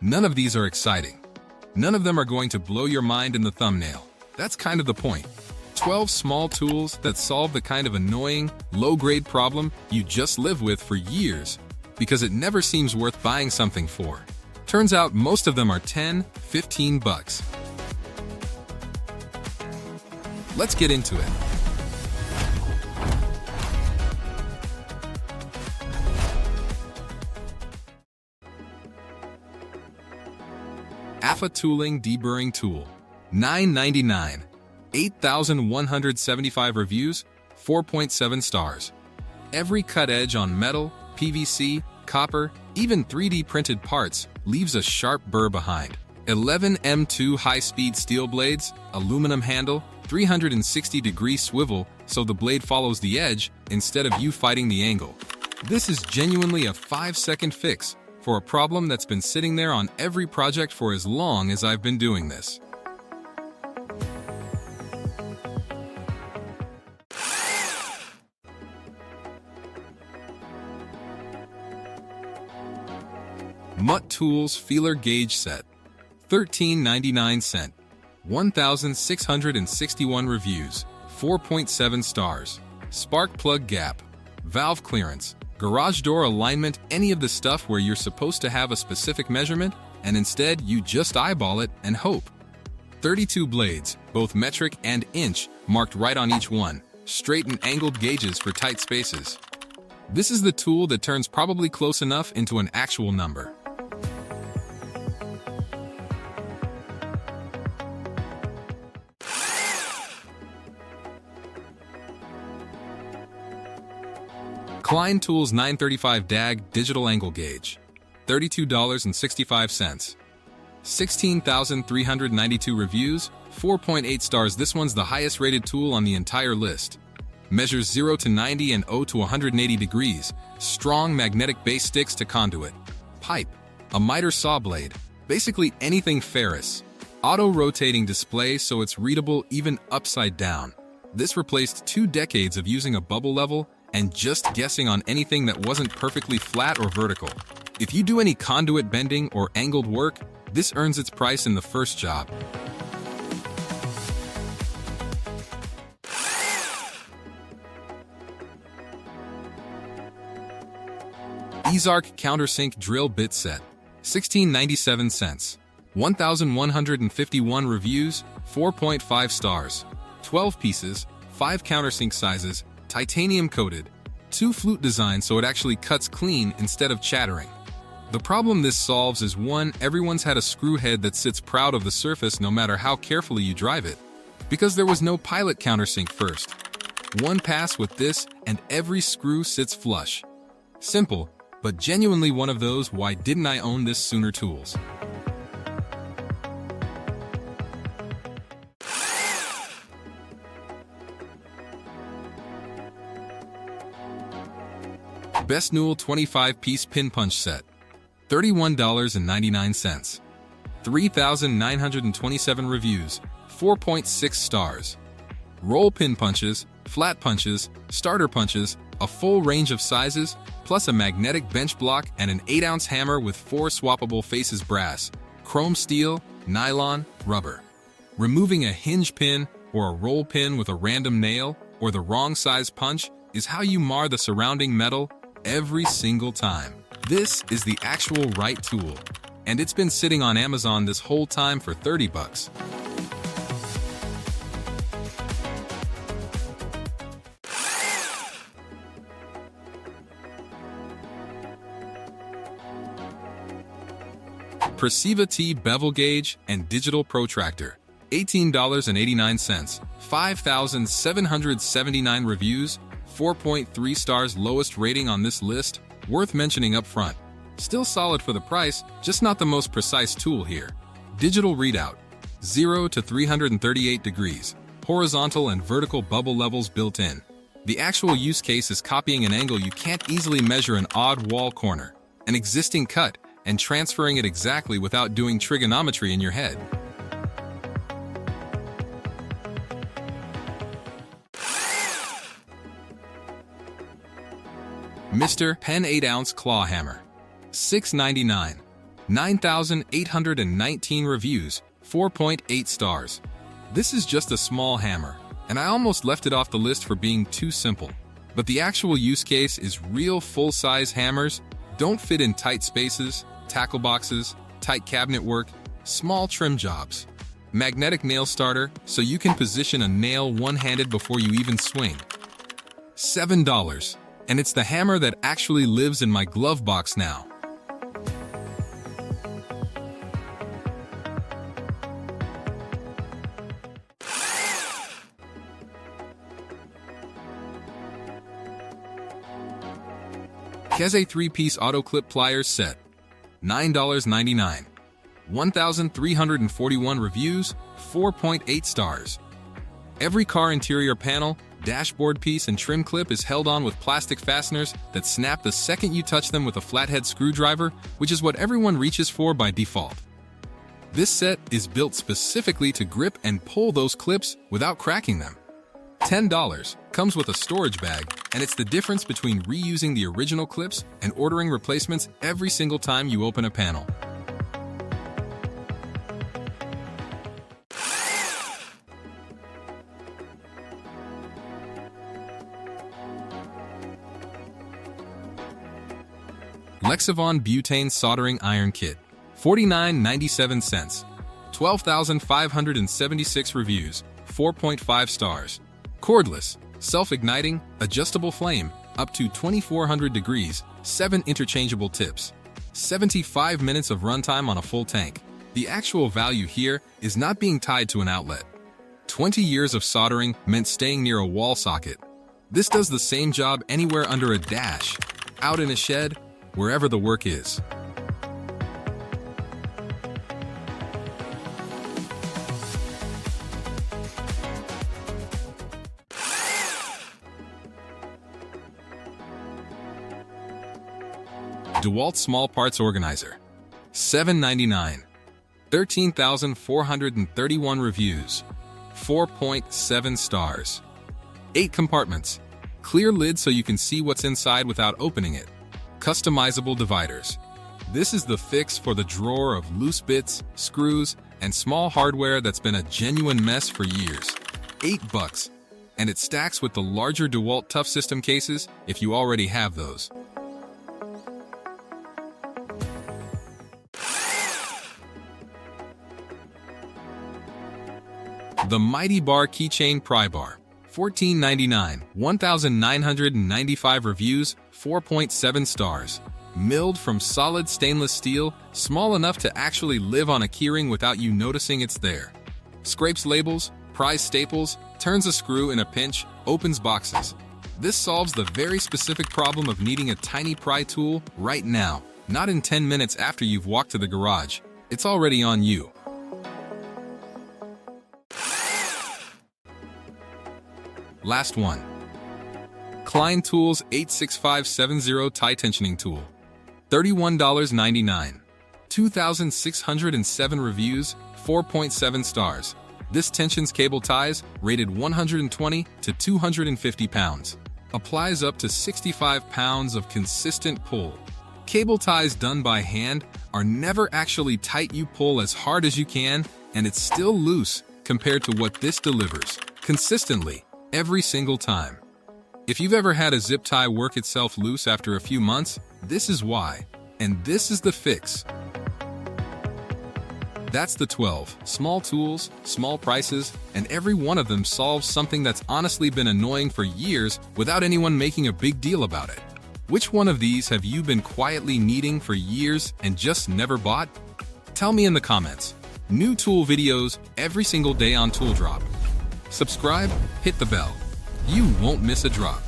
None of these are exciting. None of them are going to blow your mind in the thumbnail. That's kind of the point. 12 small tools that solve the kind of annoying, low-grade problem you just live with for years because it never seems worth buying something for. Turns out most of them are 10, 15 bucks. Let's get into it. AFA Deburring Tool, $9.99, 8,175 reviews, 4.7 stars. Every cut edge on metal, PVC, copper, even 3D printed parts leaves a sharp burr behind. 11 M2 high-speed steel blades, aluminum handle, 360-degree swivel so the blade follows the edge instead of you fighting the angle. This is genuinely a 5-second fix for a problem that's been sitting there on every project for as long as I've been doing this. Mutt Tools Feeler Gauge Set, $13.99, 1,661 reviews, 4.7 stars. Spark plug gap, valve clearance, garage door alignment, any of the stuff where you're supposed to have a specific measurement, and instead you just eyeball it and hope. 32 blades, both metric and inch, marked right on each one, straight and angled gauges for tight spaces. This is the tool that turns probably close enough into an actual number. Klein Tools 935 DAG Digital Angle Gauge, $32.65. 16,392 reviews, 4.8 stars. This one's the highest rated tool on the entire list. Measures 0 to 90 and 0 to 180 degrees. Strong magnetic base sticks to conduit. Pipe, a miter saw blade, basically anything ferrous. Auto-rotating display so it's readable even upside down. This replaced 2 decades of using a bubble level and just guessing on anything that wasn't perfectly flat or vertical. If you do any conduit bending or angled work, this earns its price in the first job. EZARC Countersink Drill Bit Set, $16.97, 1,151 reviews, 4.5 stars. 12 pieces, 5 countersink sizes, titanium coated, 2 flute designs so it actually cuts clean instead of chattering. The problem this solves is 1, everyone's had a screw head that sits proud of the surface no matter how carefully you drive it, because there was no pilot countersink first. 1 pass with this and every screw sits flush. Simple, but genuinely one of those why didn't I own this sooner tools. BESTNULE 25-piece Pin Punch Set, $31.99. 3,927 reviews, 4.6 stars. Roll pin punches, flat punches, starter punches, a full range of sizes, plus a magnetic bench block and an 8-ounce hammer with 4 swappable faces: brass, chrome steel, nylon, rubber. Removing a hinge pin or a roll pin with a random nail or the wrong size punch is how you mar the surrounding metal every single time. This is the actual right tool, and it's been sitting on Amazon this whole time for 30 bucks. Preciva T-Bevel Gauge and Digital Protractor, $18.89, 5,779 reviews, 4.3 stars. Lowest rating on this list, worth mentioning up front. Still solid for the price, just not the most precise tool here. Digital readout, 0 to 338 degrees, horizontal and vertical bubble levels built in. The actual use case is copying an angle you can't easily measure, an odd wall corner, an existing cut, and transferring it exactly without doing trigonometry in your head. Mr. Pen 8-ounce Claw Hammer, $6.99. 9,819 reviews, 4.8 stars. This is just a small hammer, and I almost left it off the list for being too simple. But the actual use case is real full-size hammers don't fit in tight spaces, tackle boxes, tight cabinet work, small trim jobs. Magnetic nail starter, so you can position a nail one-handed before you even swing. $7. And it's the hammer that actually lives in my glove box now. Keze 3-piece auto clip pliers set, $9.99. 1,341 reviews, 4.8 stars. Every car interior panel, dashboard piece, and trim clip is held on with plastic fasteners that snap the second you touch them with a flathead screwdriver, which is what everyone reaches for by default. This set is built specifically to grip and pull those clips without cracking them. $10. Comes with a storage bag, and it's the difference between reusing the original clips and ordering replacements every single time you open a panel. LEXIVON Butane Soldering Iron Kit, $49.97. 12,576 reviews, 4.5 stars. Cordless, self-igniting, adjustable flame, up to 2,400 degrees, 7 interchangeable tips. 75 minutes of runtime on a full tank. The actual value here is not being tied to an outlet. 20 years of soldering meant staying near a wall socket. This does the same job anywhere under a dash, out in a shed, wherever the work is. DEWALT Small Parts Organizer, $7.99. 13,431 reviews, 4.7 stars. 8 compartments. Clear lid so you can see what's inside without opening it. Customizable dividers. This is the fix for the drawer of loose bits, screws, and small hardware that's been a genuine mess for years. $8. And it stacks with the larger DEWALT Tough System cases if you already have those. The Mighty Bar Keychain Prybar, $14.99. 1,995 reviews, 4.7 stars. Milled from solid stainless steel, small enough to actually live on a keyring without you noticing it's there. Scrapes labels, pries staples, turns a screw in a pinch, opens boxes. This solves the very specific problem of needing a tiny pry tool right now, not in 10 minutes after you've walked to the garage. It's already on you. Last one. Klein Tools 86570 Tie Tensioning Tool, $31.99. 2,607 reviews, 4.7 stars. This tensions cable ties, rated 120 to 250 pounds. Applies up to 65 pounds of consistent pull. Cable ties done by hand are never actually tight. You pull as hard as you can, and it's still loose compared to what this delivers, consistently, every single time. If you've ever had a zip tie work itself loose after a few months, this is why, and this is the fix. That's the 12 small tools, small prices, and every one of them solves something that's honestly been annoying for years without anyone making a big deal about it. Which one of these have you been quietly needing for years and just never bought? Tell me in the comments. New tool videos every single day on ToolDrop. Subscribe, hit the bell. You won't miss a drop.